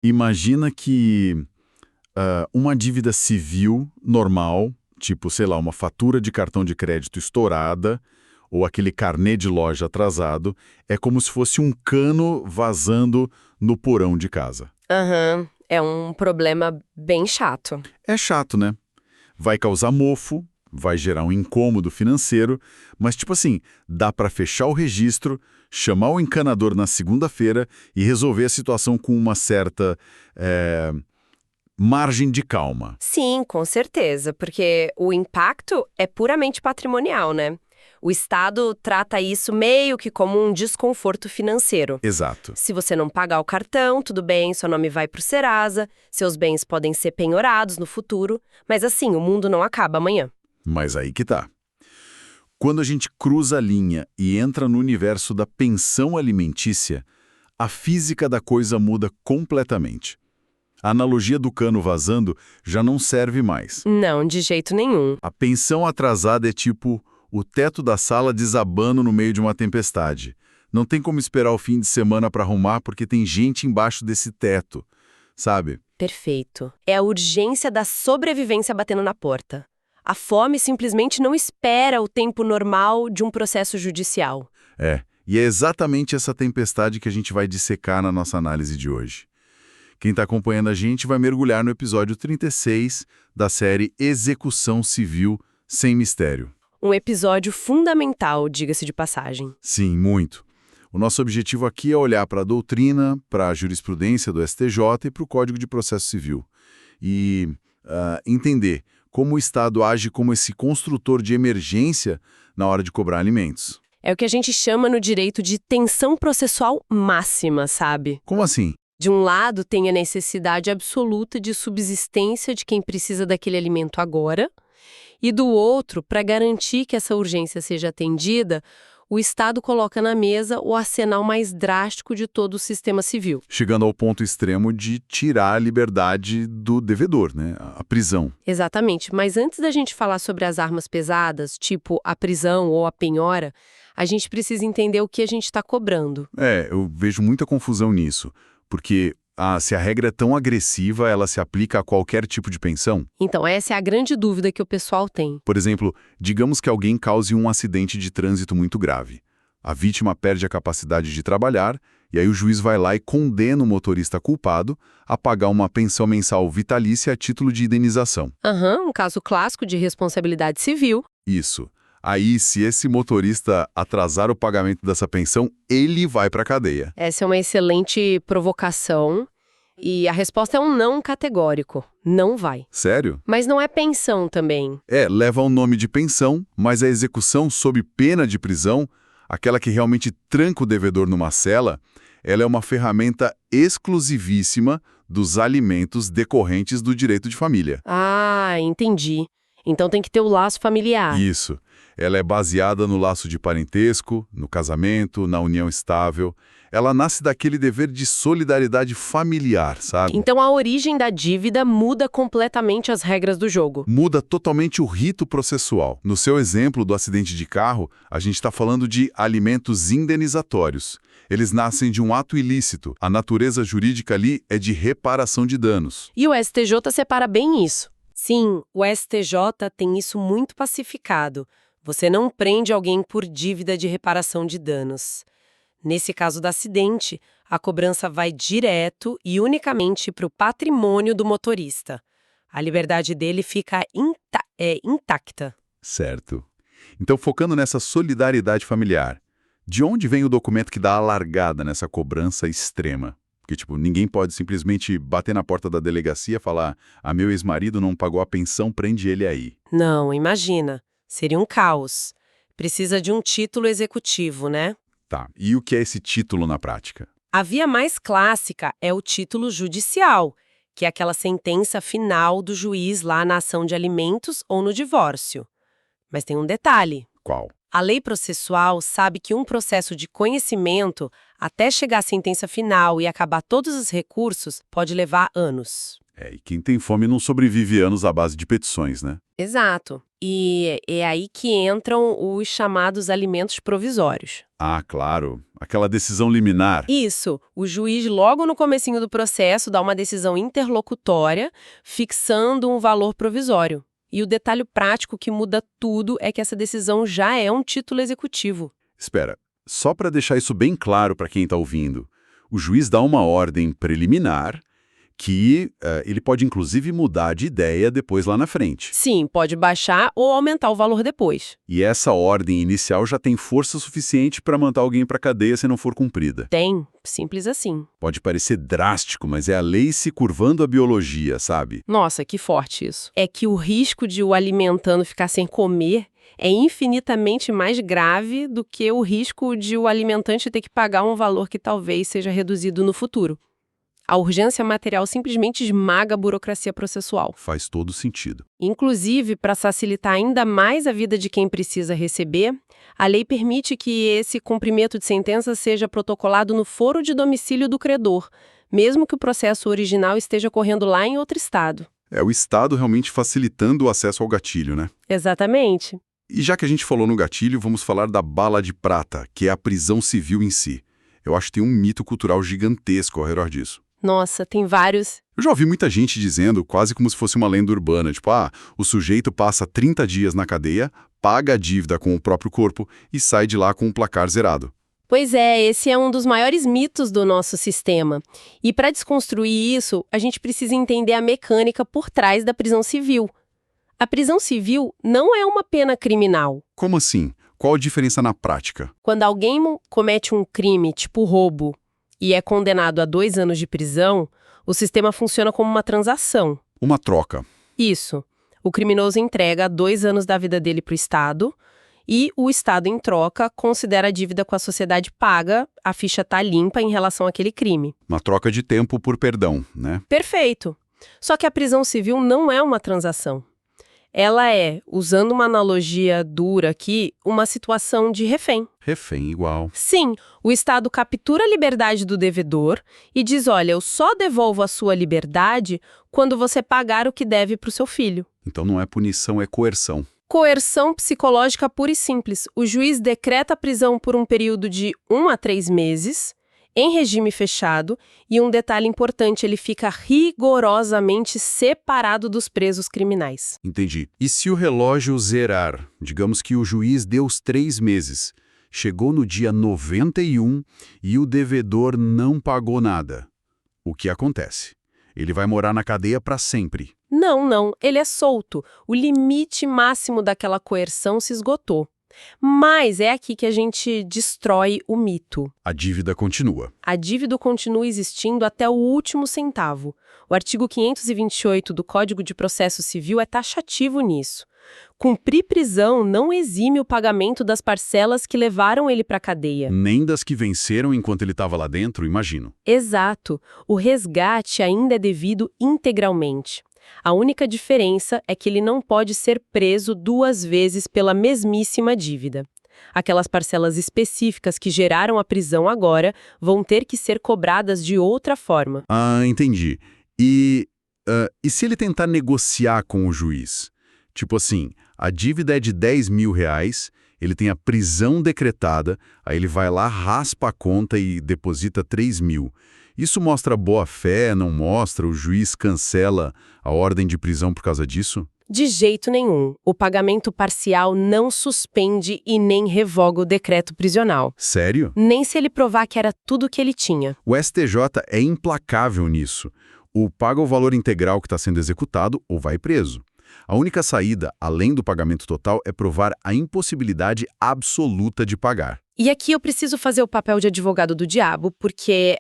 Imagina que uma dívida civil normal, tipo, sei lá, uma fatura de cartão de crédito estourada ou aquele carnê de loja atrasado, é como se fosse um cano vazando no porão de casa. Aham, é um problema bem chato. É chato, né? Vai causar mofo, vai gerar um incômodo financeiro, mas tipo assim, dá para fechar o registro, chamar o encanador na segunda-feira e resolver a situação com uma certa margem de calma. Sim, com certeza, porque o impacto é puramente patrimonial, né? O Estado trata isso meio que como um desconforto financeiro. Exato. Se você não pagar o cartão, tudo bem, seu nome vai pro Serasa, seus bens podem ser penhorados no futuro, mas assim, o mundo não acaba amanhã. Mas aí que tá. Quando a gente cruza a linha e entra no universo da pensão alimentícia, a física da coisa muda completamente. A analogia do cano vazando já não serve mais. Não, de jeito nenhum. A pensão atrasada é tipo o teto da sala desabando no meio de uma tempestade. Não tem como esperar o fim de semana para arrumar porque tem gente embaixo desse teto, sabe? Perfeito. É a urgência da sobrevivência batendo na porta. A fome simplesmente não espera o tempo normal de um processo judicial. E é exatamente essa tempestade que a gente vai dissecar na nossa análise de hoje. Quem está acompanhando a gente vai mergulhar no episódio 36 da série Execução Civil Sem Mistério. Um episódio fundamental, diga-se de passagem. Sim, muito. O nosso objetivo aqui é olhar para a doutrina, para a jurisprudência do STJ e para o Código de Processo Civil. E entender como o Estado age como esse construtor de emergência na hora de cobrar alimentos. É o que a gente chama no direito de tensão processual máxima, sabe? Como assim? De um lado, tem a necessidade absoluta de subsistência de quem precisa daquele alimento agora, e do outro, para garantir que essa urgência seja atendida, o Estado coloca na mesa o arsenal mais drástico de todo o sistema civil. Chegando ao ponto extremo de tirar a liberdade do devedor, né? A prisão. Exatamente, mas antes da gente falar sobre as armas pesadas, tipo a prisão ou a penhora, a gente precisa entender o que a gente está cobrando. Eu vejo muita confusão nisso, porque se a regra é tão agressiva, ela se aplica a qualquer tipo de pensão? Então, essa é a grande dúvida que o pessoal tem. Por exemplo, digamos que alguém cause um acidente de trânsito muito grave. A vítima perde a capacidade de trabalhar, e aí o juiz vai lá e condena o motorista culpado a pagar uma pensão mensal vitalícia a título de indenização. Um caso clássico de responsabilidade civil. Isso. Aí, se esse motorista atrasar o pagamento dessa pensão, ele vai para a cadeia. Essa é uma excelente provocação e a resposta é um não categórico. Não vai. Sério? Mas não é pensão também. Leva o nome de pensão, mas a execução sob pena de prisão, aquela que realmente tranca o devedor numa cela, ela é uma ferramenta exclusivíssima dos alimentos decorrentes do direito de família. Ah, entendi. Então tem que ter o laço familiar. Isso. Ela é baseada no laço de parentesco, no casamento, na união estável. Ela nasce daquele dever de solidariedade familiar, sabe? Então a origem da dívida muda completamente as regras do jogo. Muda totalmente o rito processual. No seu exemplo do acidente de carro, a gente está falando de alimentos indenizatórios. Eles nascem de um ato ilícito. A natureza jurídica ali é de reparação de danos. E o STJ separa bem isso. Sim, o STJ tem isso muito pacificado. Você não prende alguém por dívida de reparação de danos. Nesse caso do acidente, a cobrança vai direto e unicamente para o patrimônio do motorista. A liberdade dele fica intacta. Certo. Então, focando nessa solidariedade familiar, de onde vem o documento que dá a largada nessa cobrança extrema? Porque, ninguém pode simplesmente bater na porta da delegacia e falar: meu ex-marido não pagou a pensão, prende ele aí. Não, imagina. Seria um caos. Precisa de um título executivo, né? Tá, e o que é esse título na prática? A via mais clássica é o título judicial, que é aquela sentença final do juiz lá na ação de alimentos ou no divórcio. Mas tem um detalhe. Qual? A lei processual sabe que um processo de conhecimento, até chegar à sentença final e acabar todos os recursos, pode levar anos. E quem tem fome não sobrevive anos à base de petições, né? Exato. E é aí que entram os chamados alimentos provisórios. Ah, claro. Aquela decisão liminar. Isso, o juiz logo no comecinho do processo dá uma decisão interlocutória, fixando um valor provisório. E o detalhe prático que muda tudo é que essa decisão já é um título executivo. Espera, só para deixar isso bem claro para quem está ouvindo, o juiz dá uma ordem preliminar que ele pode inclusive mudar de ideia depois lá na frente. Sim, pode baixar ou aumentar o valor depois. E essa ordem inicial já tem força suficiente para mandar alguém para a cadeia se não for cumprida. Tem, simples assim. Pode parecer drástico, mas é a lei se curvando à biologia, sabe? Nossa, que forte isso. É que o risco de o alimentando ficar sem comer é infinitamente mais grave do que o risco de o alimentante ter que pagar um valor que talvez seja reduzido no futuro. A urgência material simplesmente esmaga a burocracia processual. Faz todo sentido. Inclusive, para facilitar ainda mais a vida de quem precisa receber, a lei permite que esse cumprimento de sentença seja protocolado no foro de domicílio do credor, mesmo que o processo original esteja correndo lá em outro estado. É o Estado realmente facilitando o acesso ao gatilho, né? Exatamente. E já que a gente falou no gatilho, vamos falar da bala de prata, que é a prisão civil em si. Eu acho que tem um mito cultural gigantesco ao redor disso. Nossa, tem vários. Eu já ouvi muita gente dizendo, quase como se fosse uma lenda urbana, tipo, o sujeito passa 30 dias na cadeia, paga a dívida com o próprio corpo e sai de lá com um placar zerado. Pois é, esse é um dos maiores mitos do nosso sistema. E para desconstruir isso, a gente precisa entender a mecânica por trás da prisão civil. A prisão civil não é uma pena criminal. Como assim? Qual a diferença na prática? Quando alguém comete um crime, tipo roubo, e é condenado a 2 anos de prisão, o sistema funciona como uma transação. Uma troca. Isso. O criminoso entrega 2 anos da vida dele para o Estado e o Estado, em troca, considera a dívida com a sociedade paga, a ficha está limpa em relação àquele crime. Uma troca de tempo por perdão, né? Perfeito. Só que a prisão civil não é uma transação. Ela é, usando uma analogia dura aqui, uma situação de refém. Refém igual. Sim, o Estado captura a liberdade do devedor e diz, olha, eu só devolvo a sua liberdade quando você pagar o que deve para o seu filho. Então não é punição, é coerção. Coerção psicológica pura e simples. O juiz decreta a prisão por um período de 1 a 3 meses, em regime fechado, e um detalhe importante, ele fica rigorosamente separado dos presos criminais. Entendi. E se o relógio zerar, digamos que o juiz deu os 3 meses, chegou no dia 91 e o devedor não pagou nada, o que acontece? Ele vai morar na cadeia para sempre. Não, ele é solto. O limite máximo daquela coerção se esgotou. Mas é aqui que a gente destrói o mito. A dívida continua. A dívida continua existindo até o último centavo. O artigo 528 do Código de Processo Civil é taxativo nisso. Cumprir prisão não exime o pagamento das parcelas que levaram ele para a cadeia. Nem das que venceram enquanto ele estava lá dentro, imagino. Exato. O resgate ainda é devido integralmente. A única diferença é que ele não pode ser preso 2 vezes pela mesmíssima dívida. Aquelas parcelas específicas que geraram a prisão agora vão ter que ser cobradas de outra forma. Ah, entendi. E se ele tentar negociar com o juiz? Tipo assim, a dívida é de R$10.000, ele tem a prisão decretada, aí ele vai lá, raspa a conta e deposita 3.000. Isso mostra boa-fé, não mostra? O juiz cancela a ordem de prisão por causa disso? De jeito nenhum. O pagamento parcial não suspende e nem revoga o decreto prisional. Sério? Nem se ele provar que era tudo o que ele tinha. O STJ é implacável nisso. Ou paga o valor integral que está sendo executado ou vai preso. A única saída, além do pagamento total, é provar a impossibilidade absoluta de pagar. E aqui eu preciso fazer o papel de advogado do diabo, porque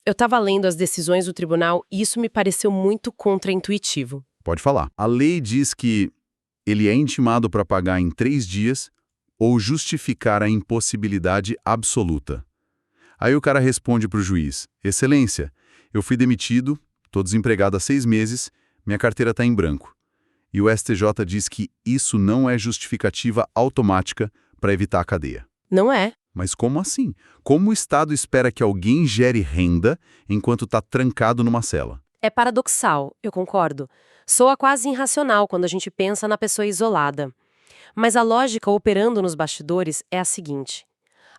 eu estava lendo as decisões do tribunal e isso me pareceu muito contraintuitivo. Pode falar. A lei diz que ele é intimado para pagar em 3 dias ou justificar a impossibilidade absoluta. Aí o cara responde para o juiz, Excelência, eu fui demitido, estou desempregado há 6 meses, minha carteira está em branco. E o STJ diz que isso não é justificativa automática para evitar a cadeia. Não é? Mas como assim? Como o Estado espera que alguém gere renda enquanto está trancado numa cela? É paradoxal, eu concordo. Soa quase irracional quando a gente pensa na pessoa isolada. Mas a lógica operando nos bastidores é a seguinte: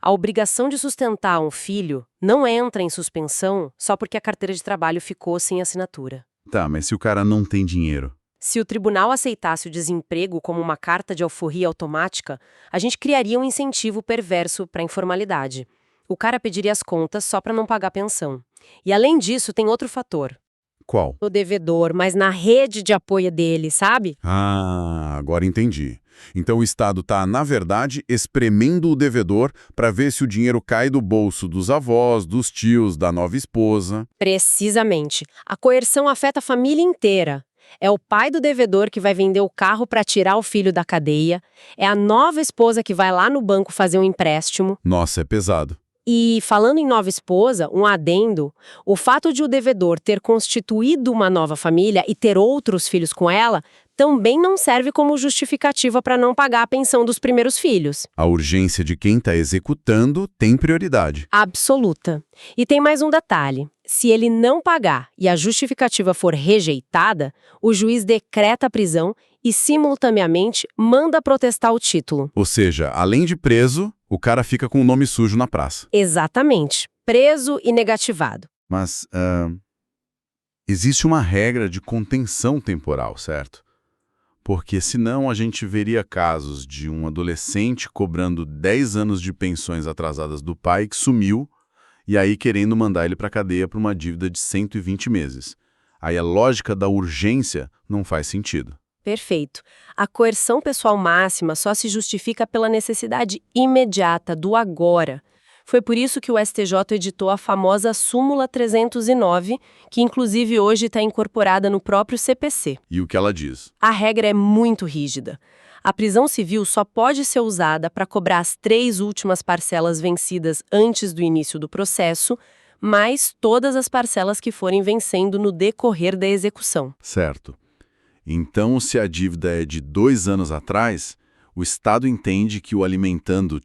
a obrigação de sustentar um filho não entra em suspensão só porque a carteira de trabalho ficou sem assinatura. Tá, mas se o cara não tem dinheiro? Se o tribunal aceitasse o desemprego como uma carta de alforria automática, a gente criaria um incentivo perverso para a informalidade. O cara pediria as contas só para não pagar pensão. E além disso, tem outro fator. Qual? O devedor, mas na rede de apoio dele, sabe? Ah, agora entendi. Então o Estado está, na verdade, espremendo o devedor para ver se o dinheiro cai do bolso dos avós, dos tios, da nova esposa. Precisamente. A coerção afeta a família inteira. É o pai do devedor que vai vender o carro para tirar o filho da cadeia. É a nova esposa que vai lá no banco fazer um empréstimo. Nossa, é pesado. E, falando em nova esposa, um adendo, o fato de o devedor ter constituído uma nova família e ter outros filhos com ela também não serve como justificativa para não pagar a pensão dos primeiros filhos. A urgência de quem está executando tem prioridade. Absoluta. E tem mais um detalhe. Se ele não pagar e a justificativa for rejeitada, o juiz decreta a prisão e, simultaneamente, manda protestar o título. Ou seja, além de preso, o cara fica com o nome sujo na praça. Exatamente. Preso e negativado. Mas existe uma regra de contenção temporal, certo? Porque senão a gente veria casos de um adolescente cobrando 10 anos de pensões atrasadas do pai que sumiu e aí querendo mandar ele para a cadeia por uma dívida de 120 meses. Aí a lógica da urgência não faz sentido. Perfeito. A coerção pessoal máxima só se justifica pela necessidade imediata do agora. Foi por isso que o STJ editou a famosa Súmula 309, que inclusive hoje está incorporada no próprio CPC. E o que ela diz? A regra é muito rígida. A prisão civil só pode ser usada para cobrar as 3 últimas parcelas vencidas antes do início do processo, mais todas as parcelas que forem vencendo no decorrer da execução. Certo. Então, se a dívida é de 2 anos atrás, o Estado entende que o alimentando,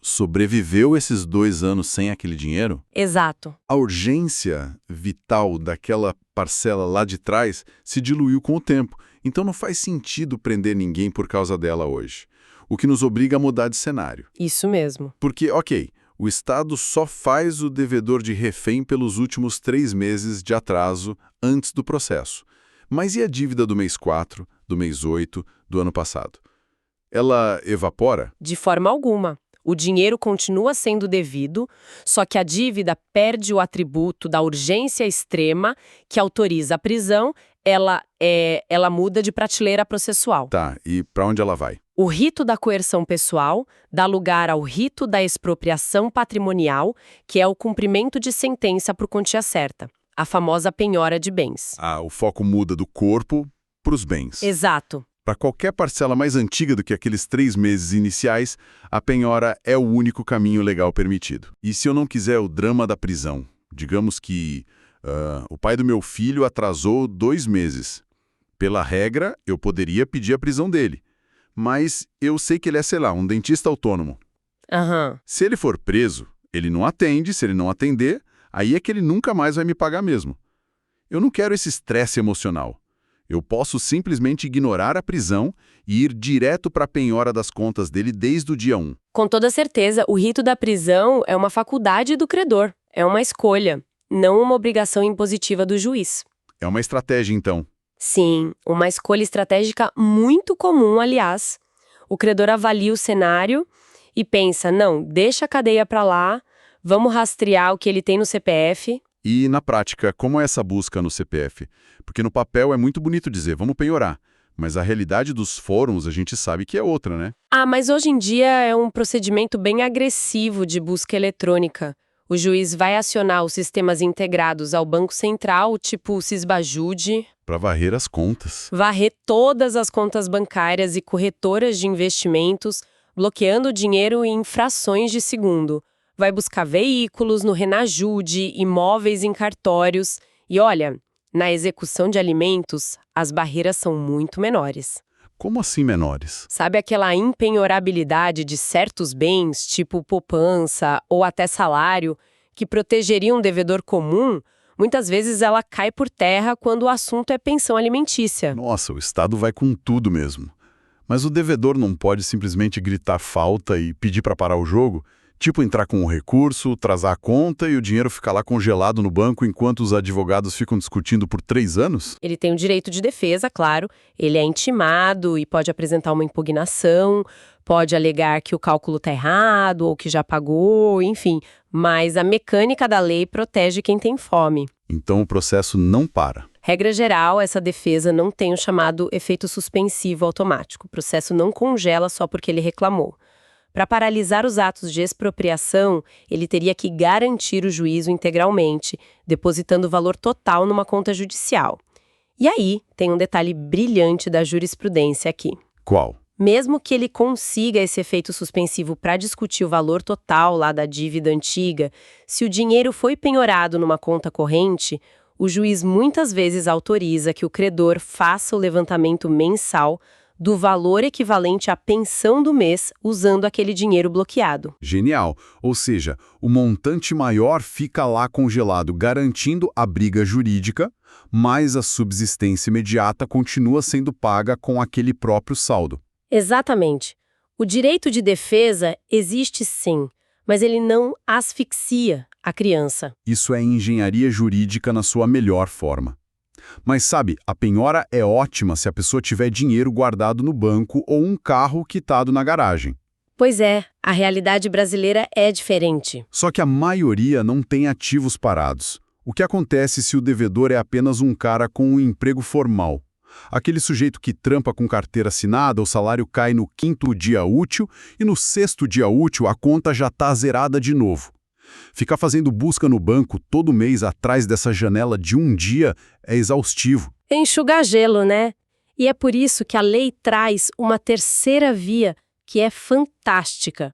sobreviveu esses 2 anos sem aquele dinheiro? Exato. A urgência vital daquela parcela lá de trás se diluiu com o tempo, então não faz sentido prender ninguém por causa dela hoje. O que nos obriga a mudar de cenário. Isso mesmo. Porque, ok, o Estado só faz o devedor de refém pelos últimos 3 meses de atraso antes do processo. Mas e a dívida do mês 4, do mês 8, do ano passado? Ela evapora? De forma alguma. O dinheiro continua sendo devido, só que a dívida perde o atributo da urgência extrema que autoriza a prisão, ela muda de prateleira processual. Tá, e para onde ela vai? O rito da coerção pessoal dá lugar ao rito da expropriação patrimonial, que é o cumprimento de sentença por quantia certa, a famosa penhora de bens. O foco muda do corpo para os bens. Exato. Para qualquer parcela mais antiga do que aqueles 3 meses iniciais, a penhora é o único caminho legal permitido. E se eu não quiser o drama da prisão? Digamos que o pai do meu filho atrasou 2 meses. Pela regra, eu poderia pedir a prisão dele. Mas eu sei que ele é, um dentista autônomo. Se ele for preso, ele não atende, se ele não atender, aí é que ele nunca mais vai me pagar mesmo. Eu não quero esse estresse emocional. Eu posso simplesmente ignorar a prisão e ir direto para a penhora das contas dele desde o dia 1. Com toda certeza, o rito da prisão é uma faculdade do credor, é uma escolha, não uma obrigação impositiva do juiz. É uma estratégia, então. Sim, uma escolha estratégica muito comum, aliás. O credor avalia o cenário e pensa, não, deixa a cadeia para lá, vamos rastrear o que ele tem no CPF. E, na prática, como é essa busca no CPF? Porque no papel é muito bonito dizer, vamos penhorar. Mas a realidade dos fóruns a gente sabe que é outra, né? Mas hoje em dia é um procedimento bem agressivo de busca eletrônica. O juiz vai acionar os sistemas integrados ao Banco Central, tipo o Sisbajude. Para varrer as contas. Varrer todas as contas bancárias e corretoras de investimentos, bloqueando o dinheiro em frações de segundo. Vai buscar veículos no Renajude, imóveis em cartórios. E olha, na execução de alimentos, as barreiras são muito menores. Como assim menores? Sabe aquela impenhorabilidade de certos bens, tipo poupança ou até salário, que protegeria um devedor comum? Muitas vezes ela cai por terra quando o assunto é pensão alimentícia. Nossa, o Estado vai com tudo mesmo. Mas o devedor não pode simplesmente gritar falta e pedir para parar o jogo? Tipo entrar com um recurso, atrasar a conta e o dinheiro ficar lá congelado no banco enquanto os advogados ficam discutindo por 3 anos? Ele tem o direito de defesa, claro, ele é intimado e pode apresentar uma impugnação, pode alegar que o cálculo está errado ou que já pagou, enfim. Mas a mecânica da lei protege quem tem fome. Então o processo não para. Regra geral, essa defesa não tem o chamado efeito suspensivo automático. O processo não congela só porque ele reclamou. Para paralisar os atos de expropriação, ele teria que garantir o juízo integralmente, depositando o valor total numa conta judicial. E aí, tem um detalhe brilhante da jurisprudência aqui. Qual? Mesmo que ele consiga esse efeito suspensivo para discutir o valor total lá da dívida antiga, se o dinheiro foi penhorado numa conta corrente, o juiz muitas vezes autoriza que o credor faça o levantamento mensal do valor equivalente à pensão do mês usando aquele dinheiro bloqueado. Genial. Ou seja, o montante maior fica lá congelado, garantindo a briga jurídica, mas a subsistência imediata continua sendo paga com aquele próprio saldo. Exatamente. O direito de defesa existe sim, mas ele não asfixia a criança. Isso é engenharia jurídica na sua melhor forma. Mas sabe, a penhora é ótima se a pessoa tiver dinheiro guardado no banco ou um carro quitado na garagem. Pois é, a realidade brasileira é diferente. Só que a maioria não tem ativos parados. O que acontece se o devedor é apenas um cara com um emprego formal? Aquele sujeito que trampa com carteira assinada, o salário cai no 5º dia útil e no 6º dia útil a conta já está zerada de novo. Ficar fazendo busca no banco todo mês atrás dessa janela de um dia é exaustivo. Enxugar gelo, né? E é por isso que a lei traz uma terceira via que é fantástica.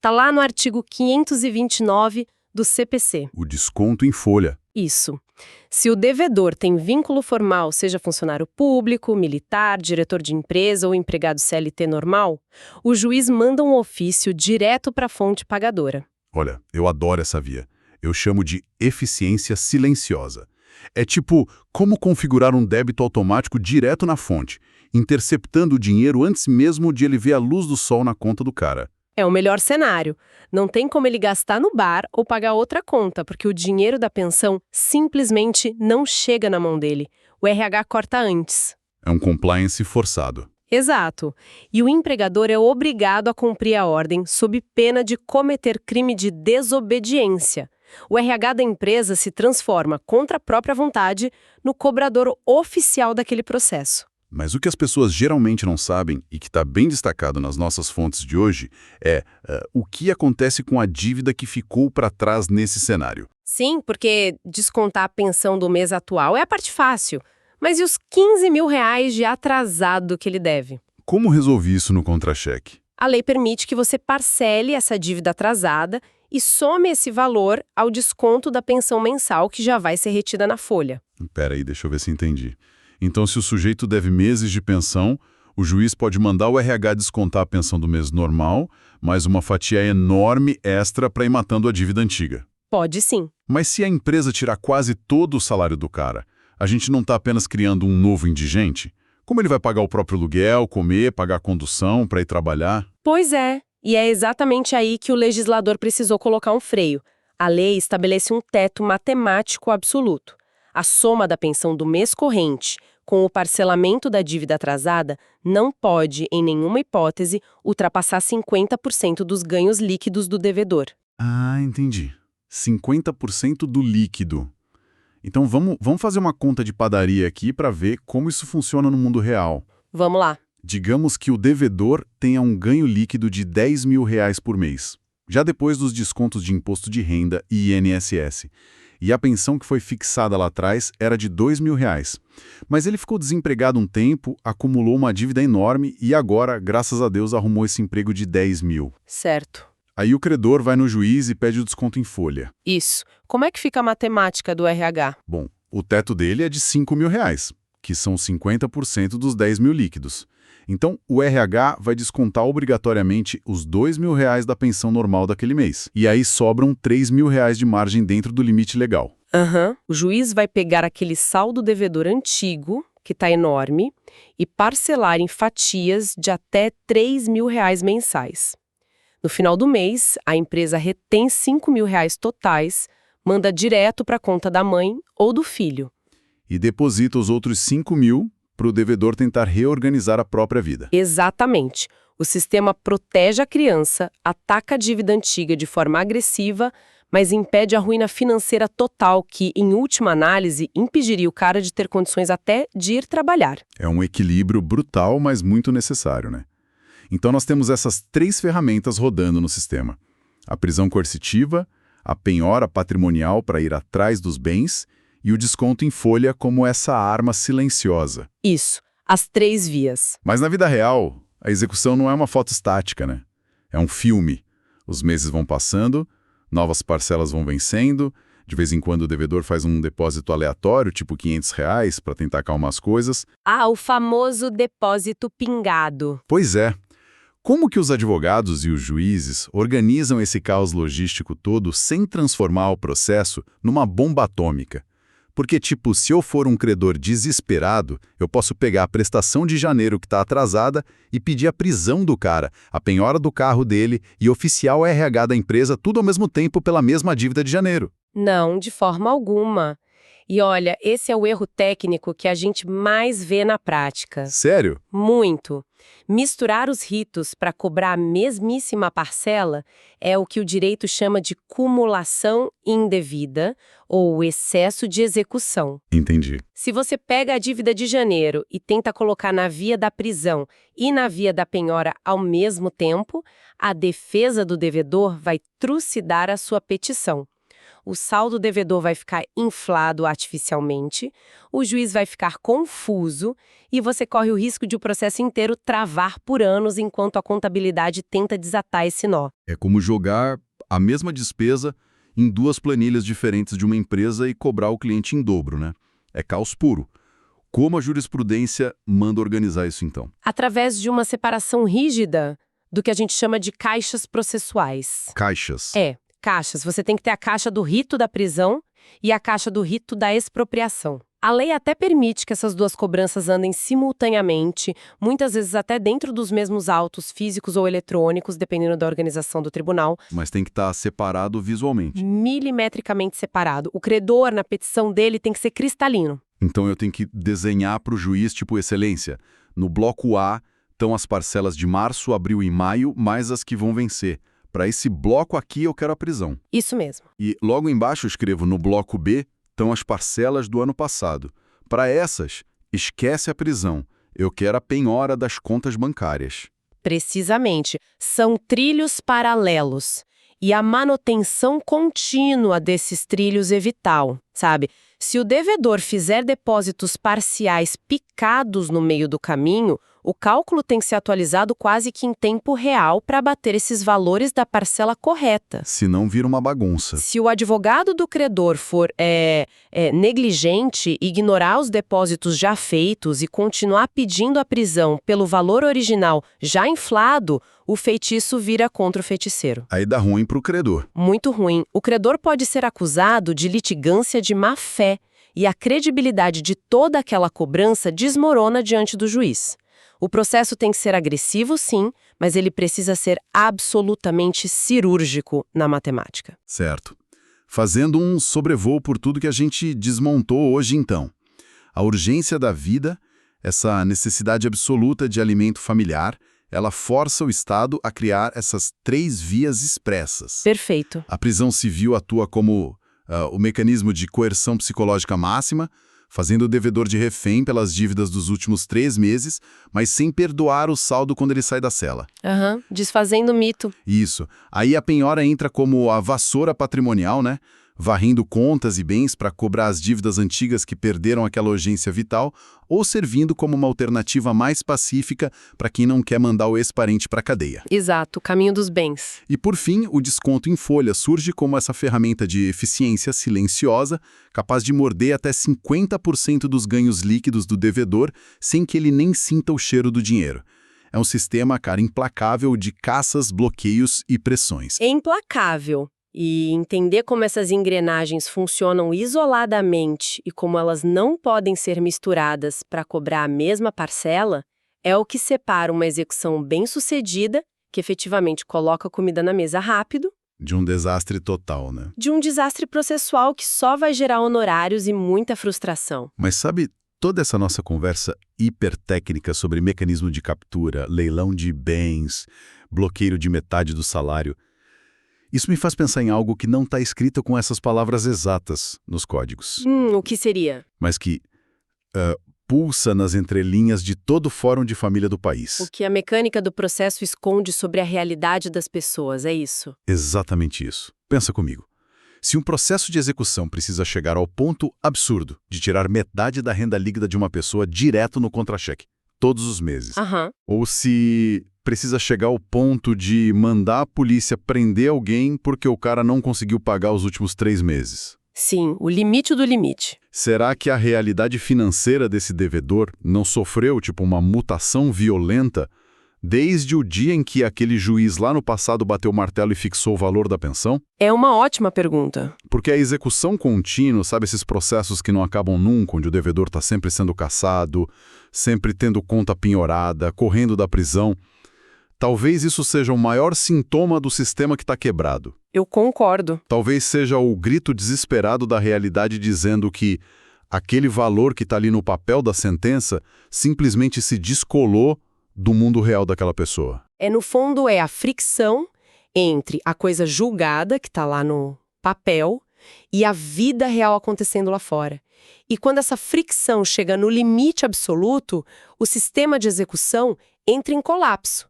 Tá lá no artigo 529 do CPC. O desconto em folha. Isso. Se o devedor tem vínculo formal, seja funcionário público, militar, diretor de empresa ou empregado CLT normal, o juiz manda um ofício direto para a fonte pagadora. Olha, eu adoro essa via. Eu chamo de eficiência silenciosa. É tipo como configurar um débito automático direto na fonte, interceptando o dinheiro antes mesmo de ele ver a luz do sol na conta do cara. É o melhor cenário. Não tem como ele gastar no bar ou pagar outra conta, porque o dinheiro da pensão simplesmente não chega na mão dele. O RH corta antes. É um compliance forçado. Exato. E o empregador é obrigado a cumprir a ordem sob pena de cometer crime de desobediência. O RH da empresa se transforma, contra a própria vontade, no cobrador oficial daquele processo. Mas o que as pessoas geralmente não sabem, e que está bem destacado nas nossas fontes de hoje, é o que acontece com a dívida que ficou para trás nesse cenário. Sim, porque descontar a pensão do mês atual é a parte fácil. Mas e os 15 mil reais de atrasado que ele deve? Como resolvi isso no contra-cheque? A lei permite que você parcele essa dívida atrasada e some esse valor ao desconto da pensão mensal que já vai ser retida na folha. Pera aí, deixa eu ver se entendi. Então, se o sujeito deve meses de pensão, o juiz pode mandar o RH descontar a pensão do mês normal, mais uma fatia enorme extra para ir matando a dívida antiga. Pode sim. Mas se a empresa tirar quase todo o salário do cara, a gente não está apenas criando um novo indigente? Como ele vai pagar o próprio aluguel, comer, pagar a condução para ir trabalhar? Pois é, e é exatamente aí que o legislador precisou colocar um freio. A lei estabelece um teto matemático absoluto. A soma da pensão do mês corrente com o parcelamento da dívida atrasada não pode, em nenhuma hipótese, ultrapassar 50% dos ganhos líquidos do devedor. Ah, entendi. 50% do líquido. Então vamos fazer uma conta de padaria aqui para ver como isso funciona no mundo real. Vamos lá. Digamos que o devedor tenha um ganho líquido de 10 mil reais por mês, já depois dos descontos de imposto de renda e INSS. E a pensão que foi fixada lá atrás era de 2 mil reais. Mas ele ficou desempregado um tempo, acumulou uma dívida enorme e agora, graças a Deus, arrumou esse emprego de 10 mil. Certo. Aí o credor vai no juiz e pede o desconto em folha. Isso. Como é que fica a matemática do RH? Bom, o teto dele é de 5 mil reais, que são 50% dos 10 mil líquidos. Então, o RH vai descontar obrigatoriamente os 2 mil reais da pensão normal daquele mês. E aí sobram 3 mil reais de margem dentro do limite legal. O juiz vai pegar aquele saldo devedor antigo, que está enorme, e parcelar em fatias de até R$ 3.000 mensais. No final do mês, a empresa retém R$ 5.000 totais, manda direto para a conta da mãe ou do filho. E deposita os outros 5.000 para o devedor tentar reorganizar a própria vida. Exatamente. O sistema protege a criança, ataca a dívida antiga de forma agressiva, mas impede a ruína financeira total que, em última análise, impediria o cara de ter condições até de ir trabalhar. É um equilíbrio brutal, mas muito necessário, né? Então nós temos essas 3 ferramentas rodando no sistema. A prisão coercitiva, a penhora patrimonial para ir atrás dos bens e o desconto em folha como essa arma silenciosa. Isso, as 3 vias. Mas na vida real, a execução não é uma foto estática, né? É um filme. Os meses vão passando, novas parcelas vão vencendo, de vez em quando o devedor faz um depósito aleatório, tipo R$ 500, para tentar acalmar as coisas. O famoso depósito pingado. Pois é. Como que os advogados e os juízes organizam esse caos logístico todo sem transformar o processo numa bomba atômica? Porque, tipo, se eu for um credor desesperado, eu posso pegar a prestação de janeiro que está atrasada e pedir a prisão do cara, a penhora do carro dele e oficiar o RH da empresa tudo ao mesmo tempo pela mesma dívida de janeiro. Não, de forma alguma. E olha, esse é o erro técnico que a gente mais vê na prática. Sério? Muito. Misturar os ritos para cobrar a mesmíssima parcela é o que o direito chama de cumulação indevida ou excesso de execução. Entendi. Se você pega a dívida de janeiro e tenta colocar na via da prisão e na via da penhora ao mesmo tempo, a defesa do devedor vai trucidar a sua petição. O saldo devedor vai ficar inflado artificialmente, o juiz vai ficar confuso e você corre o risco de o processo inteiro travar por anos enquanto a contabilidade tenta desatar esse nó. É como jogar a mesma despesa em 2 planilhas diferentes de uma empresa e cobrar o cliente em dobro, né? É caos puro. Como a jurisprudência manda organizar isso então? Através de uma separação rígida do que a gente chama de caixas processuais. Caixas. Caixas. Você tem que ter a caixa do rito da prisão e a caixa do rito da expropriação. A lei até permite que essas 2 cobranças andem simultaneamente, muitas vezes até dentro dos mesmos autos físicos ou eletrônicos, dependendo da organização do tribunal. Mas tem que estar separado visualmente. Milimetricamente separado. O credor, na petição dele, tem que ser cristalino. Então eu tenho que desenhar para o juiz, tipo, excelência. No bloco A estão as parcelas de março, abril e maio, mais as que vão vencer. Para esse bloco aqui eu quero a prisão. Isso mesmo. E logo embaixo eu escrevo no bloco B estão as parcelas do ano passado. Para essas, esquece a prisão. Eu quero a penhora das contas bancárias. Precisamente. São trilhos paralelos. E a manutenção contínua desses trilhos é vital, sabe? Se o devedor fizer depósitos parciais picados no meio do caminho, o cálculo tem que ser atualizado quase que em tempo real para bater esses valores da parcela correta. Senão vira uma bagunça. Se o advogado do credor for negligente, ignorar os depósitos já feitos e continuar pedindo a prisão pelo valor original já inflado, o feitiço vira contra o feiticeiro. Aí dá ruim para o credor. Muito ruim. O credor pode ser acusado de litigância de má-fé e a credibilidade de toda aquela cobrança desmorona diante do juiz. O processo tem que ser agressivo, sim, mas ele precisa ser absolutamente cirúrgico na matemática. Certo. Fazendo um sobrevoo por tudo que a gente desmontou hoje então. A urgência da vida, essa necessidade absoluta de alimento familiar, ela força o Estado a criar essas 3 vias expressas. Perfeito. A prisão civil atua como o mecanismo de coerção psicológica máxima, fazendo o devedor de refém pelas dívidas dos últimos 3 meses, mas sem perdoar o saldo quando ele sai da cela. Desfazendo o mito. Isso. Aí a penhora entra como a vassoura patrimonial, né? Varrendo contas e bens para cobrar as dívidas antigas que perderam aquela urgência vital, ou servindo como uma alternativa mais pacífica para quem não quer mandar o ex-parente para a cadeia. Exato, o caminho dos bens. E por fim, o desconto em folha surge como essa ferramenta de eficiência silenciosa, capaz de morder até 50% dos ganhos líquidos do devedor sem que ele nem sinta o cheiro do dinheiro. É um sistema, cara, implacável de caças, bloqueios e pressões. É implacável. E entender como essas engrenagens funcionam isoladamente e como elas não podem ser misturadas para cobrar a mesma parcela é o que separa uma execução bem-sucedida, que efetivamente coloca a comida na mesa rápido, De um desastre total, né? de um desastre processual que só vai gerar honorários e muita frustração. Mas sabe, toda essa nossa conversa hipertécnica sobre mecanismo de captura, leilão de bens, bloqueio de metade do salário, isso me faz pensar em algo que não está escrito com essas palavras exatas nos códigos, O que seria? mas que pulsa nas entrelinhas de todo o fórum de família do O país. que a mecânica do processo esconde sobre a realidade das pessoas, é isso? Exatamente isso. Pensa comigo. Se um processo de execução precisa chegar ao ponto absurdo de tirar metade da renda líquida de uma pessoa direto no contra-cheque, todos os meses, Aham. ou se precisa chegar ao ponto de mandar a polícia prender alguém porque o cara não conseguiu pagar os últimos 3 meses. Sim, o limite do limite. Será que a realidade financeira desse devedor não sofreu, tipo, uma mutação violenta desde o dia em que aquele juiz lá no passado bateu o martelo e fixou o valor da pensão? É uma ótima pergunta. Porque a execução contínua, sabe, esses processos que não acabam nunca, onde o devedor está sempre sendo caçado, sempre tendo conta penhorada, correndo da prisão, talvez isso seja o maior sintoma do sistema que está quebrado. Eu concordo. Talvez seja o grito desesperado da realidade dizendo que aquele valor que está ali no papel da sentença simplesmente se descolou do mundo real daquela pessoa. No fundo, é a fricção entre a coisa julgada, que está lá no papel, e a vida real acontecendo lá fora. E quando essa fricção chega no limite absoluto, o sistema de execução entra em colapso.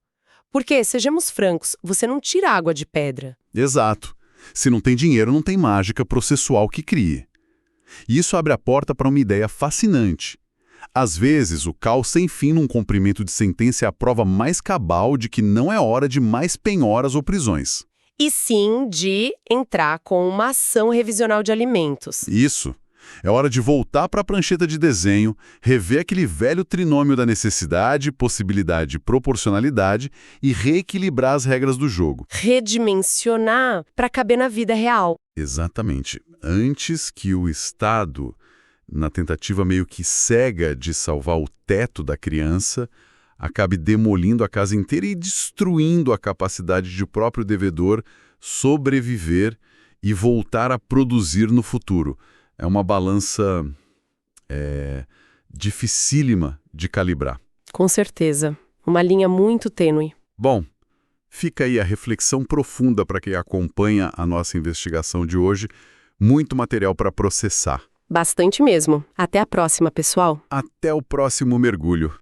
Porque, sejamos francos, você não tira água de pedra. Exato. Se não tem dinheiro, não tem mágica processual que crie. E isso abre a porta para uma ideia fascinante. Às vezes, o caos sem fim num cumprimento de sentença é a prova mais cabal de que não é hora de mais penhoras ou prisões. E sim de entrar com uma ação revisional de alimentos. Isso. É hora de voltar para a prancheta de desenho, rever aquele velho trinômio da necessidade, possibilidade e proporcionalidade e reequilibrar as regras do jogo. Redimensionar para caber na vida real. Exatamente. Antes que o Estado, na tentativa meio que cega de salvar o teto da criança, acabe demolindo a casa inteira e destruindo a capacidade de o próprio devedor sobreviver e voltar a produzir no futuro. É uma balança dificílima de calibrar. Com certeza. Uma linha muito tênue. Bom, fica aí a reflexão profunda para quem acompanha a nossa investigação de hoje. Muito material para processar. Bastante mesmo. Até a próxima, pessoal. Até o próximo mergulho.